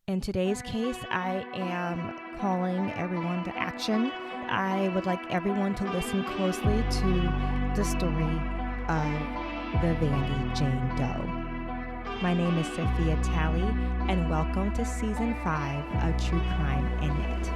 In today's case, I am calling everyone to action. I would like everyone to listen closely to the story of the Vandy Jane Doe. My name is Sophia Talley, and welcome to Season 5 of True Crime and It.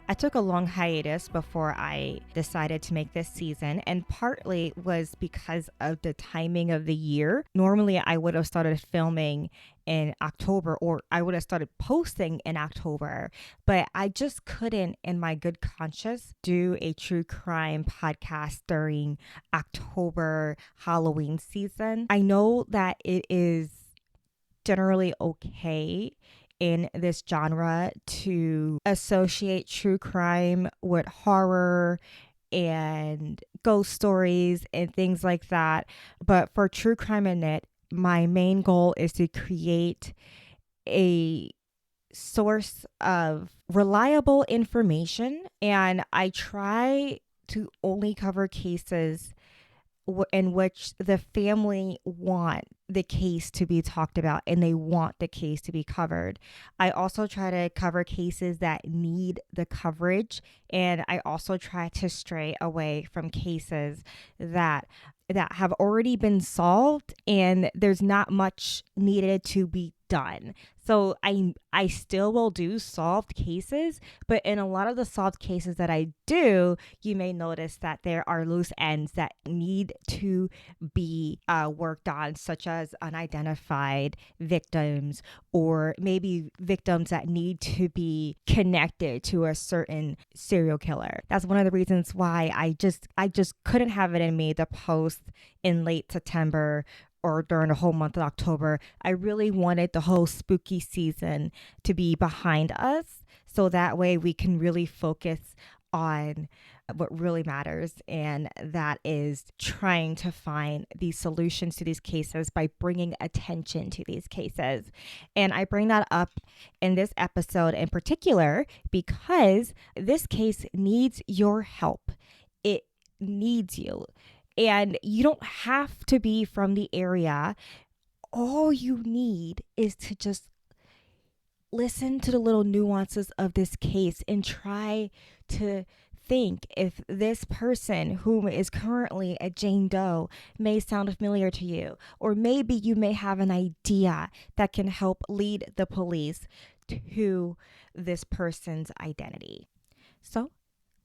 I took a long hiatus before I decided to make this season, and partly was because of the timing of the year. Normally, I would have started filming in October, or I would have started posting in October, but I just couldn't, in my good conscience, do a true crime podcast during October Halloween season. I know that it is generally okay in this genre to associate true crime with horror and ghost stories and things like that. But for True Crime and It, my main goal is to create a source of reliable information, and I try to only cover cases in which the family want the case to be talked about and they want the case to be covered. I also try to cover cases that need the coverage, and I also try to stray away from cases that have already been solved and there's not much needed to be done. So I still will do solved cases, but in a lot of the solved cases that I do, you may notice that there are loose ends that need to be worked on, such as unidentified victims, or maybe victims that need to be connected to a certain serial killer. That's one of the reasons why I just couldn't have it in me to post in late September or during the whole month of October. I really wanted the whole spooky season to be behind us, so that way we can really focus on what really matters, and that is trying to find these solutions to these cases by bringing attention to these cases. And I bring that up in this episode in particular because this case needs your help. It needs you. And you don't have to be from the area. All you need is to just listen to the little nuances of this case and try to think if this person who is currently a Jane Doe may sound familiar to you, or maybe you may have an idea that can help lead the police to this person's identity. So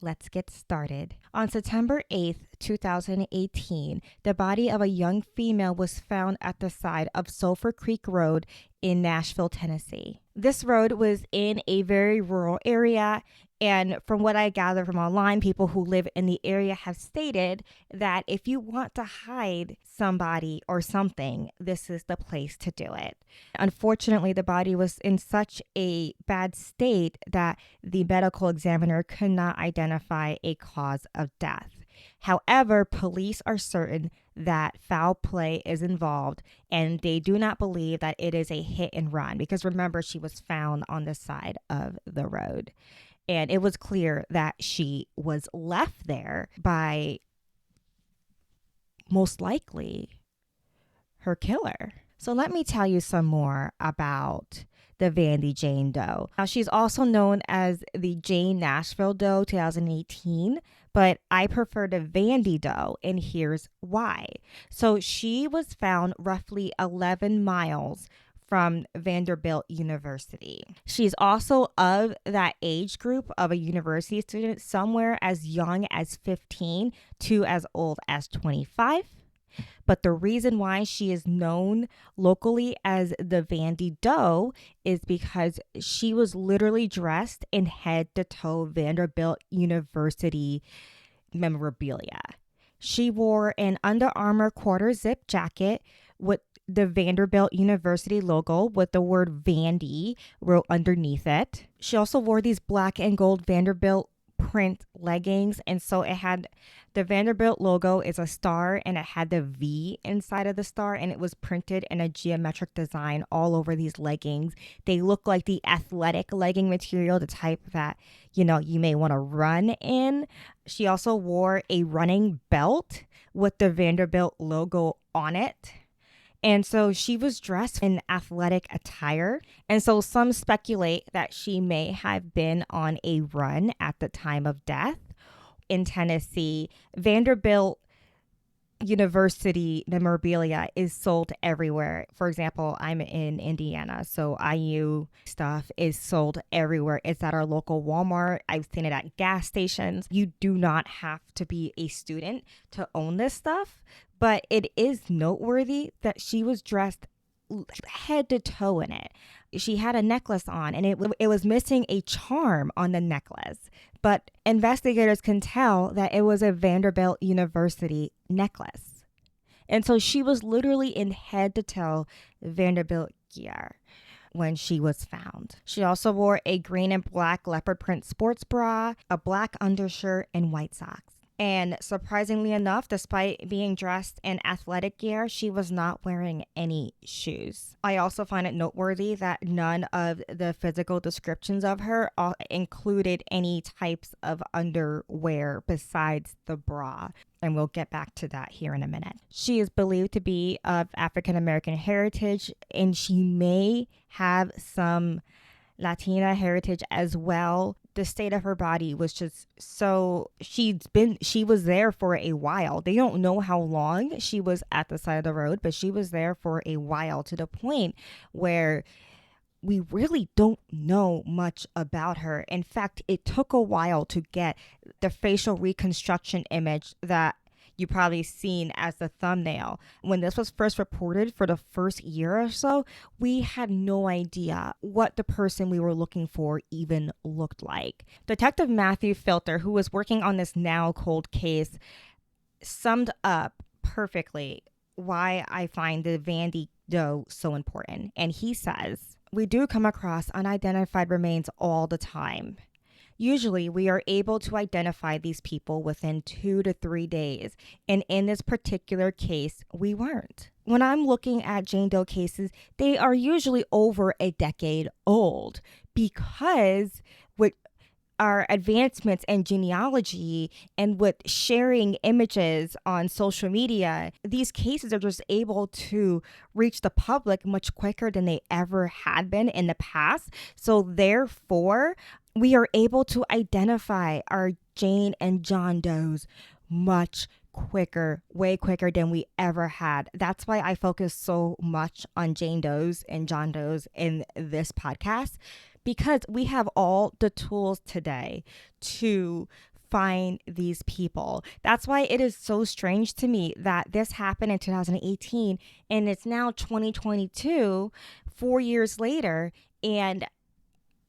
let's get started. On September 8th, 2018, the body of a young female was found at the side of Sulphur Creek Road in Nashville, Tennessee. This road was in a very rural area, and from what I gather from online, people who live in the area have stated that if you want to hide somebody or something, this is the place to do it. Unfortunately, the body was in such a bad state that the medical examiner could not identify a cause of death. However, police are certain that foul play is involved, and they do not believe that it is a hit and run, because remember, she was found on the side of the road. And it was clear that she was left there by, most likely, her killer. So let me tell you some more about the Vandy Jane Doe. Now, she's also known as the Jane Nashville Doe 2018, but I prefer the Vandy Doe, and here's why. So she was found roughly 11 miles from Vanderbilt University. She's also of that age group of a university student, somewhere as young as 15 to as old as 25. But the reason why she is known locally as the Vandy Doe is because she was literally dressed in head to toe Vanderbilt University memorabilia. She wore an Under Armour quarter zip jacket with the Vanderbilt University logo with the word Vandy wrote underneath it. She also wore these black and gold Vanderbilt print leggings, and so it had the Vanderbilt logo is a star, and it had the V inside of the star, and it was printed in a geometric design all over these leggings. They look like the athletic legging material, the type that you may want to run in. She also wore a running belt with the Vanderbilt logo on it. And so she was dressed in athletic attire. And so some speculate that she may have been on a run at the time of death. In Tennessee, Vanderbilt University memorabilia is sold everywhere. For example, I'm in Indiana, so IU stuff is sold everywhere. It's at our local Walmart. I've seen it at gas stations. You do not have to be a student to own this stuff, but it is noteworthy that she was dressed head to toe in it. She had a necklace on, and it was missing a charm on the necklace. But investigators can tell that it was a Vanderbilt University necklace. And so she was literally in head to toe Vanderbilt gear when she was found. She also wore a green and black leopard print sports bra, a black undershirt, and white socks. And surprisingly enough, despite being dressed in athletic gear, she was not wearing any shoes. I also find it noteworthy that none of the physical descriptions of her included any types of underwear besides the bra. And we'll get back to that here in a minute. She is believed to be of African American heritage, and she may have some Latina heritage as well. The state of her body was just so she was there for a while. They don't know how long she was at the side of the road, but she was there for a while, to the point where we really don't know much about her. In fact, it took a while to get the facial reconstruction image that you probably seen as the thumbnail. When this was first reported for the first year or so, we had no idea what the person we were looking for even looked like. Detective Matthew Filter, who was working on this now cold case, summed up perfectly why I find the Vandy Doe so important. And he says, "We do come across unidentified remains all the time. Usually, we are able to identify these people within 2 to 3 days, and in this particular case, we weren't. When I'm looking at Jane Doe cases, they are usually over a decade old, because with our advancements in genealogy and with sharing images on social media, these cases are just able to reach the public much quicker than they ever had been in the past. So therefore, we are able to identify our Jane and John Does much quicker, way quicker than we ever had. That's why I focus so much on Jane Does and John Does in this podcast, because we have all the tools today to find these people. That's why it is so strange to me that this happened in 2018 and it's now 2022, 4 years later, and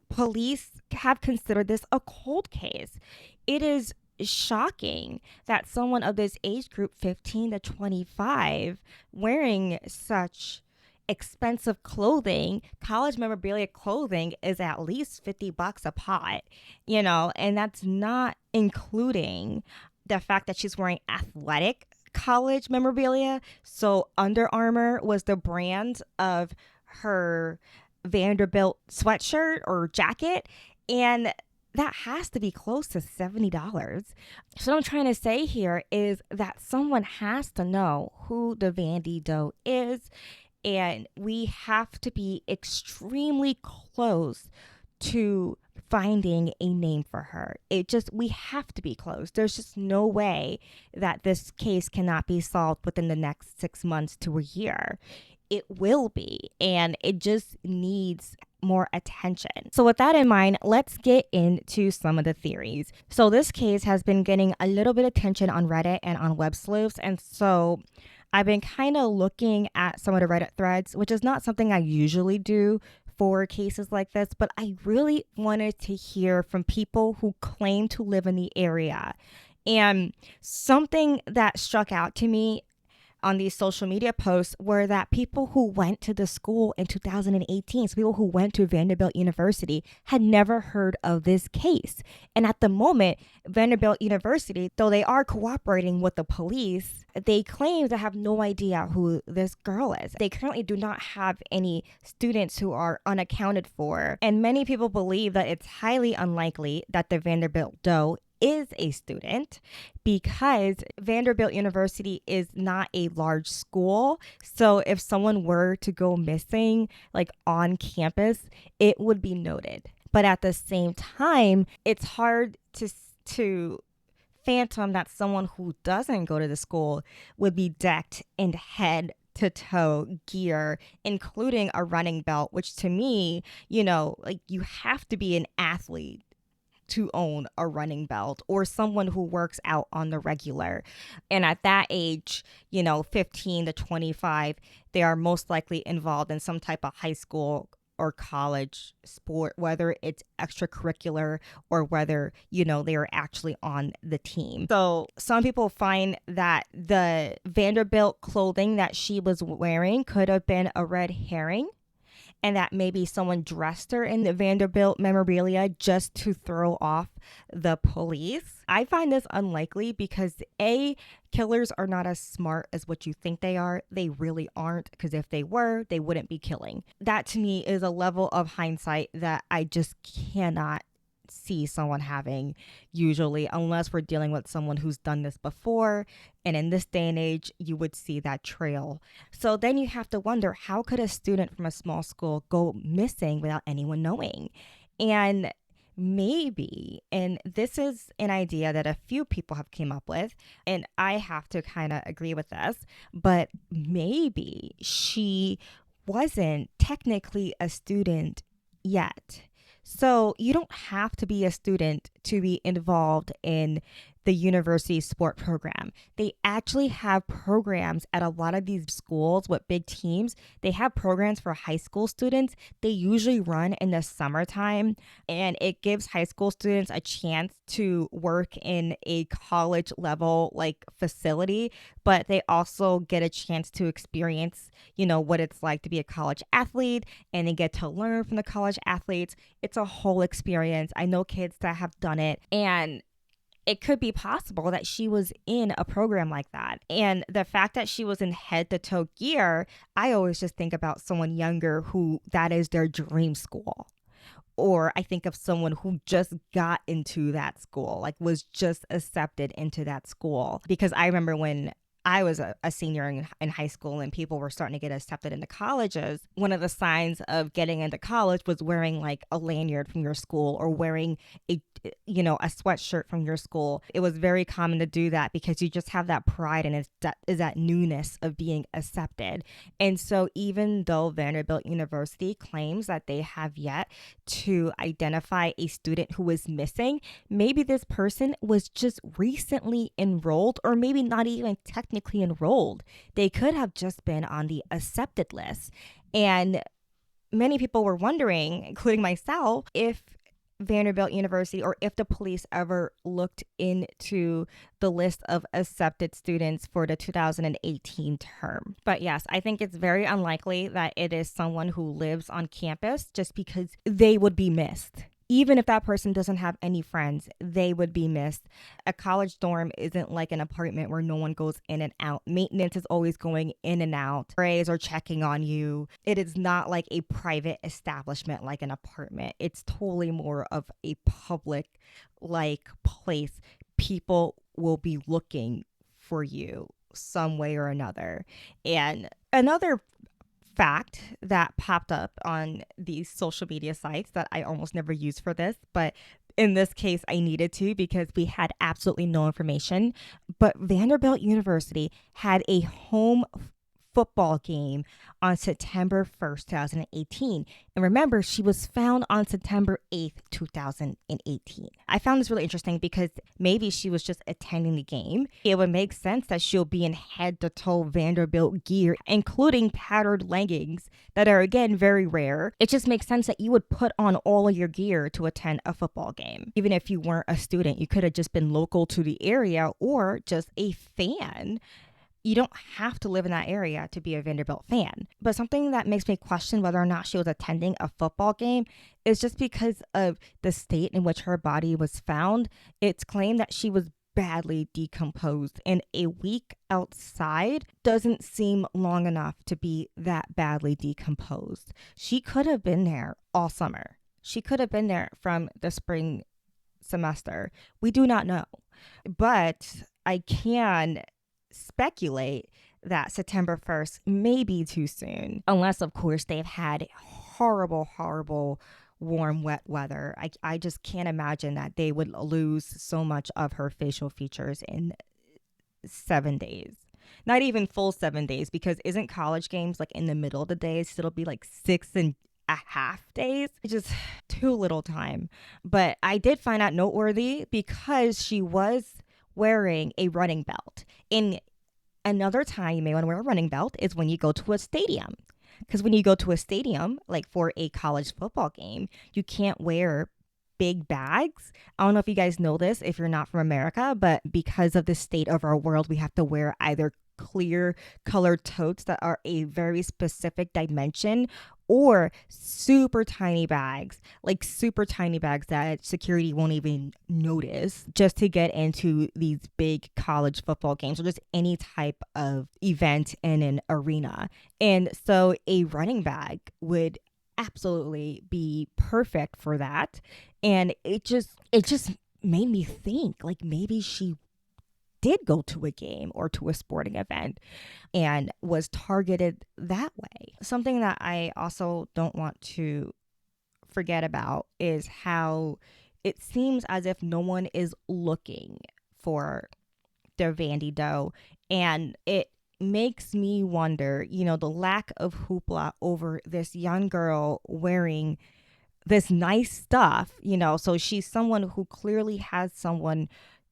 police have considered this a cold case. It is shocking that someone of this age group, 15 to 25, wearing such expensive clothing, college memorabilia clothing, is at least $50 a pot, and that's not including the fact that she's wearing athletic college memorabilia. So Under Armour was the brand of her Vanderbilt sweatshirt or jacket, and that has to be close to $70. So what I'm trying to say here is that someone has to know who the Vandy Doe is, and we have to be extremely close to finding a name for her. We have to be close. There's just no way that this case cannot be solved within the next 6 months to a year. It will be, and it just needs more attention. So with that in mind, let's get into some of the theories. So this case has been getting a little bit of attention on Reddit and on web sleuths, and so I've been kind of looking at some of the Reddit threads, which is not something I usually do for cases like this, but I really wanted to hear from people who claim to live in the area. And something that struck out to me on these social media posts were that people who went to the school in 2018, so people who went to Vanderbilt University, had never heard of this case. And at the moment, Vanderbilt University, though they are cooperating with the police, they claim to have no idea who this girl is. They currently do not have any students who are unaccounted for. And many people believe that it's highly unlikely that the Vanderbilt Doe is a student because Vanderbilt University is not a large school. So if someone were to go missing like on campus, it would be noted. But at the same time, it's hard to phantom that someone who doesn't go to the school would be decked in head to toe gear, including a running belt, which to me, like you have to be an athlete to own a running belt or someone who works out on the regular. And at that age, 15 to 25, they are most likely involved in some type of high school or college sport, whether it's extracurricular or whether, they are actually on the team. So some people find that the Vanderbilt clothing that she was wearing could have been a red herring, and that maybe someone dressed her in the Vanderbilt memorabilia just to throw off the police. I find this unlikely because A, killers are not as smart as what you think they are. They really aren't, because if they were, they wouldn't be killing. That to me is a level of hindsight that I just cannot see someone having usually, unless we're dealing with someone who's done this before. And in this day and age, you would see that trail. So then you have to wonder, how could a student from a small school go missing without anyone knowing? And maybe, and this is an idea that a few people have came up with, and I have to kind of agree with this, but maybe she wasn't technically a student yet. So you don't have to be a student to be involved in the university sport program. They actually have programs at a lot of these schools with big teams. They have programs for high school students. They usually run in the summertime, and it gives high school students a chance to work in a college level like facility, but they also get a chance to experience, what it's like to be a college athlete, and they get to learn from the college athletes. It's a whole experience. I know kids that have done it, and it could be possible that she was in a program like that. And the fact that she was in head to toe gear, I always just think about someone younger who that is their dream school. Or I think of someone who just got into that school, like was just accepted into that school. Because I remember when I was a senior in high school and people were starting to get accepted into colleges, one of the signs of getting into college was wearing like a lanyard from your school or wearing a sweatshirt from your school. It was very common to do that because you just have that pride and is that newness of being accepted. And so even though Vanderbilt University claims that they have yet to identify a student who is missing, maybe this person was just recently enrolled, or maybe not even technically enrolled. They could have just been on the accepted list. And many people were wondering, including myself, if Vanderbilt University or if the police ever looked into the list of accepted students for the 2018 term. But yes, I think it's very unlikely that it is someone who lives on campus, just because they would be missed. Even if that person doesn't have any friends, they would be missed. A college dorm isn't like an apartment where no one goes in and out. Maintenance is always going in and out. RAs are checking on you. It is not like a private establishment like an apartment. It's totally more of a public like place. People will be looking for you some way or another. And another fact that popped up on these social media sites that I almost never use for this, but in this case I needed to because we had absolutely no information, but Vanderbilt University had a home football game on September 1st, 2018. And remember, she was found on September 8th, 2018. I found this really interesting because maybe she was just attending the game. It would make sense that she'll be in head to toe Vanderbilt gear, including patterned leggings that are, again, very rare. It just makes sense that you would put on all of your gear to attend a football game. Even if you weren't a student, you could have just been local to the area or just a fan. You don't have to live in that area to be a Vanderbilt fan. But something that makes me question whether or not she was attending a football game is just because of the state in which her body was found. It's claimed that she was badly decomposed, and a week outside doesn't seem long enough to be that badly decomposed. She could have been there all summer. She could have been there from the spring semester. We do not know. But I can speculate that September 1st may be too soon, unless, of course, they've had horrible, warm, wet weather. I just can't imagine that they would lose so much of her facial features in 7 days. Not even full 7 days, because isn't college games like in the middle of the day? So it'll be like 6.5 days. It's just too little time. But I did find out noteworthy because she was wearing a running belt. And another time you may want to wear a running belt is when you go to a stadium. Because when you go to a stadium, like for a college football game, you can't wear big bags. I don't know if you guys know this if you're not from America, but because of the state of our world, we have to wear either clear colored totes that are a very specific dimension or super tiny bags, like super tiny bags that security won't even notice, just to get into these big college football games or just any type of event in an arena. And so a running bag would absolutely be perfect for that. And it just made me think, like, maybe she did go to a game or to a sporting event and was targeted that way. Something that I also don't want to forget about is how it seems as if no one is looking for their Vandy Doe. And it makes me wonder, the lack of hoopla over this young girl wearing this nice stuff, so she's someone who clearly has someone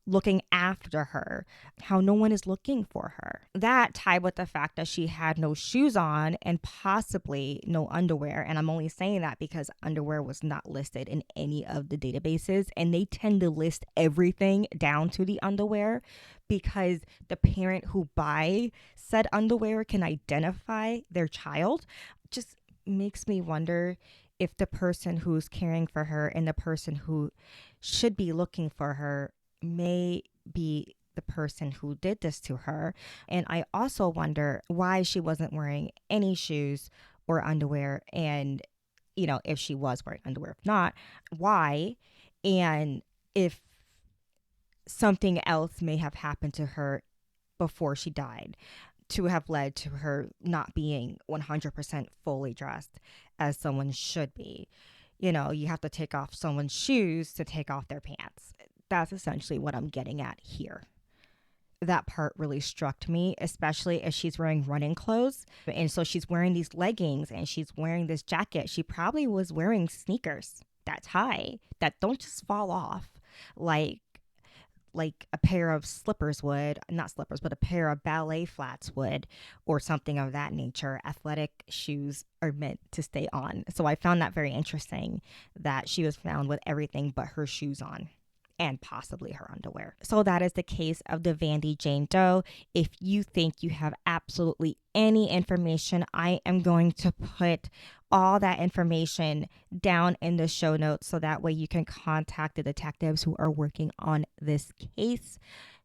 looking after her, how no one is looking for her. That tied with the fact that she had no shoes on and possibly no underwear. And I'm only saying that because underwear was not listed in any of the databases. And they tend to list everything down to the underwear because the parent who buy said underwear can identify their child. Just makes me wonder if the person who's caring for her and the person who should be looking for her may be the person who did this to her. And I also wonder why she wasn't wearing any shoes or underwear. And, if she was wearing underwear, if not, why? And if something else may have happened to her before she died to have led to her not being 100% fully dressed as someone should be. You have to take off someone's shoes to take off their pants. That's essentially what I'm getting at here. That part really struck me, especially as she's wearing running clothes. And so she's wearing these leggings and she's wearing this jacket. She probably was wearing sneakers that's high, that don't just fall off like a pair of slippers would, not slippers, but a pair of ballet flats would, or something of that nature. Athletic shoes are meant to stay on. So I found that very interesting that she was found with everything but her shoes on and possibly her underwear. So that is the case of the Vandy Jane Doe. If you think you have absolutely any information, I am going to put all that information down in the show notes so that way you can contact the detectives who are working on this case.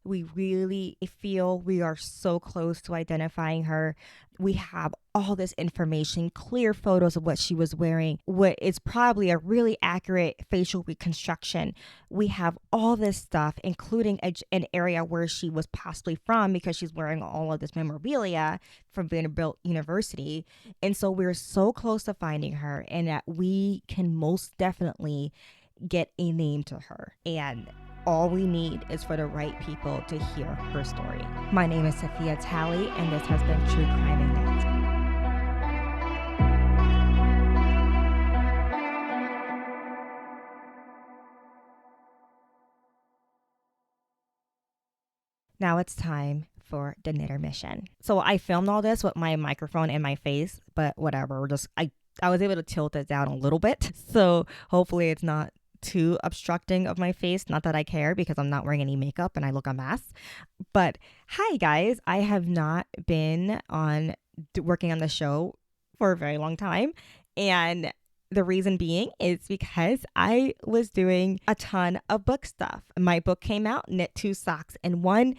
We really feel we are so close to identifying her. We have all this information, clear photos of what she was wearing, what is probably a really accurate facial reconstruction. We have all this stuff, including an area where she was possibly from because she's wearing all of this memorabilia from Vanderbilt University. And so we're so close to finding her and that we can most definitely get a name to her. And all we need is for the right people to hear her story. My name is Sophia Talley, and this has been True Crime and Net. Now it's time for the intermission. So I filmed all this with my microphone in my face, but whatever. I was able to tilt it down a little bit, so hopefully it's not too obstructing of my face. Not that I care because I'm not wearing any makeup and I look a mess. But hi guys, I have not been working on the show for a very long time, and the reason being is because I was doing a ton of book stuff. My book came out, Knit Two Socks in One,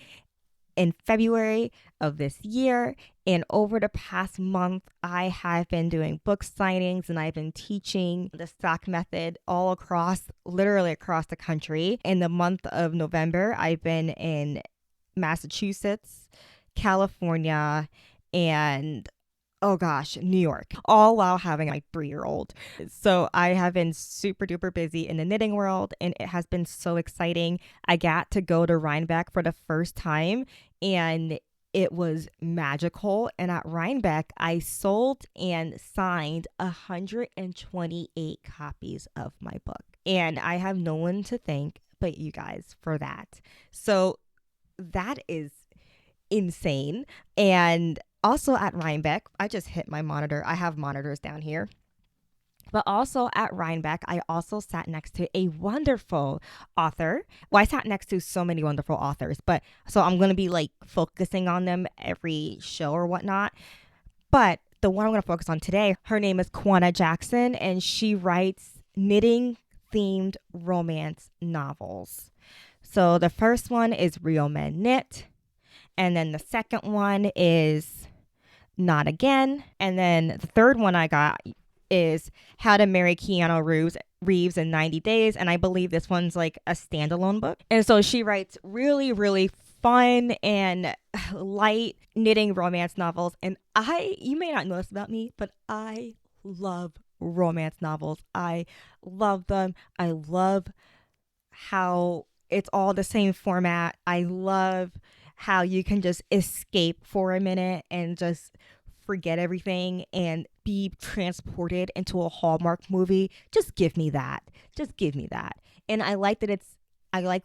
in February of this year. And over the past month, I have been doing book signings and I've been teaching the sock method literally across the country. In the month of November, I've been in Massachusetts, California, and New York, all while having my 3-year-old. So I have been super duper busy in the knitting world, and it has been so exciting. I got to go to Rhinebeck for the first time, and it was magical. And at Rhinebeck, I sold and signed 128 copies of my book. And I have no one to thank but you guys for that. So that is insane. And also at Rhinebeck, I just hit my monitor. I have monitors down here. But also at Rhinebeck, I also sat next to a wonderful author. Well, I sat next to so many wonderful authors, so I'm going to be like focusing on them every show or whatnot. But the one I'm going to focus on today, her name is Quanah Jackson, and she writes knitting-themed romance novels. So the first one is Real Men Knit. And then the second one is Not Again. And then the third one I got is How to Marry Keanu Reeves in 90 Days. And I believe this one's like a standalone book. And so she writes really, really fun and light knitting romance novels. And you may not know this about me, but I love romance novels. I love them. I love how it's all the same format. I love how you can just escape for a minute and just forget everything and be transported into a Hallmark movie. Just give me that. Just give me that. And I like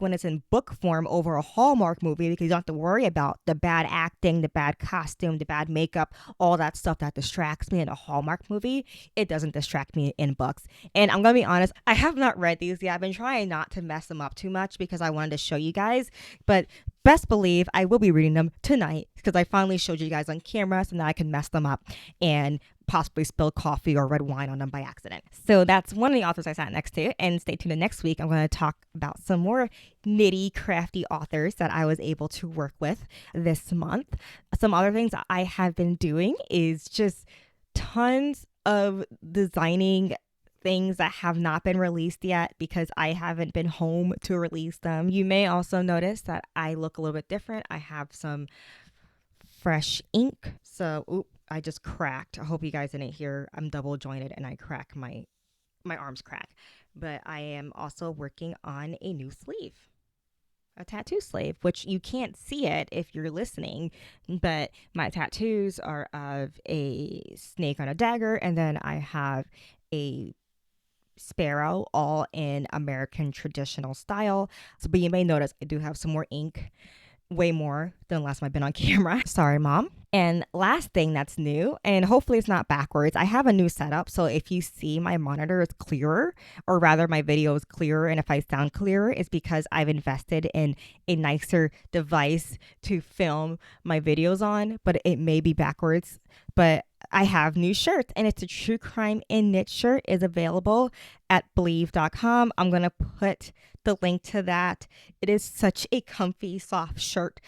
when it's in book form over a Hallmark movie because you don't have to worry about the bad acting, the bad costume, the bad makeup, all that stuff that distracts me in a Hallmark movie. It doesn't distract me in books. And I'm going to be honest, I have not read these yet. I've been trying not to mess them up too much because I wanted to show you guys. But best believe I will be reading them tonight because I finally showed you guys on camera so now I can mess them up and possibly spill coffee or red wine on them by accident. So that's one of the authors I sat next to. And stay tuned next week. I'm going to talk about some more nitty, crafty authors that I was able to work with this month. Some other things I have been doing is just tons of designing things that have not been released yet because I haven't been home to release them. You may also notice that I look a little bit different. I have some fresh ink. So, I just cracked. I hope you guys didn't hear. I'm double jointed and I crack my arms crack. But I am also working on a new sleeve. A tattoo sleeve, which you can't see it if you're listening, but my tattoos are of a snake on a dagger, and then I have a sparrow, all in American traditional style. So, but you may notice I do have some more ink, way more than last time I've been on camera. Sorry, Mom. And last thing that's new, and hopefully it's not backwards, I have a new setup. So if you see my monitor is clearer, or rather my video is clearer, and if I sound clearer, it's because I've invested in a nicer device to film my videos on, but it may be backwards. But I have new shirts, and it's a True Crime and Knit shirt is available at believe.com. I'm going to put the link to that. It is such a comfy, soft shirt.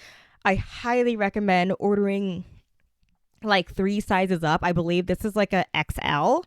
I highly recommend ordering like 3 sizes up. I believe this is like a XL.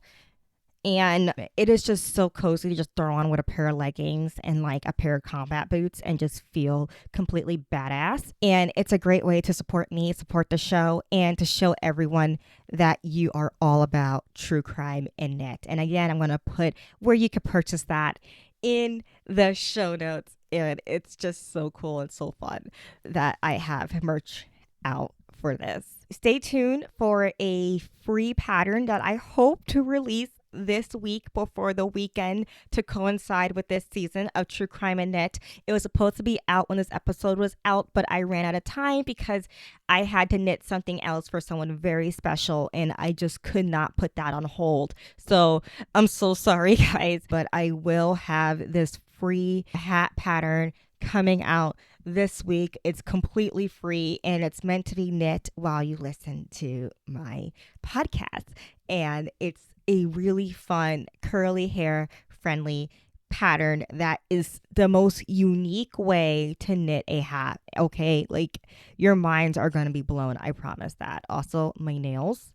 And it is just so cozy to just throw on with a pair of leggings and like a pair of combat boots and just feel completely badass. And it's a great way to support me, support the show, and to show everyone that you are all about true crime and knit. And again, I'm going to put where you can purchase that in the show notes. And it's just so cool and so fun that I have merch out for this. Stay tuned for a free pattern that I hope to release this week before the weekend to coincide with this season of True Crime and Knit. It was supposed to be out when this episode was out, but I ran out of time because I had to knit something else for someone very special and I just could not put that on hold. So I'm so sorry, guys, but I will have this free hat pattern coming out this week. It's completely free and it's meant to be knit while you listen to my podcast. And it's a really fun curly hair friendly pattern that is the most unique way to knit a hat. Okay, like your minds are going to be blown. I promise that. Also, my nails.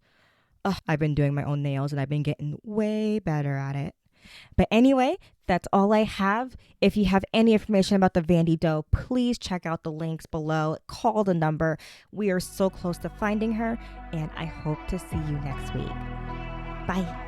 I've been doing my own nails and I've been getting way better at it. But anyway, that's all I have. If you have any information about the Vandy Doe, please check out the links below. Call the number. We are so close to finding her, and I hope to see you next week. Bye.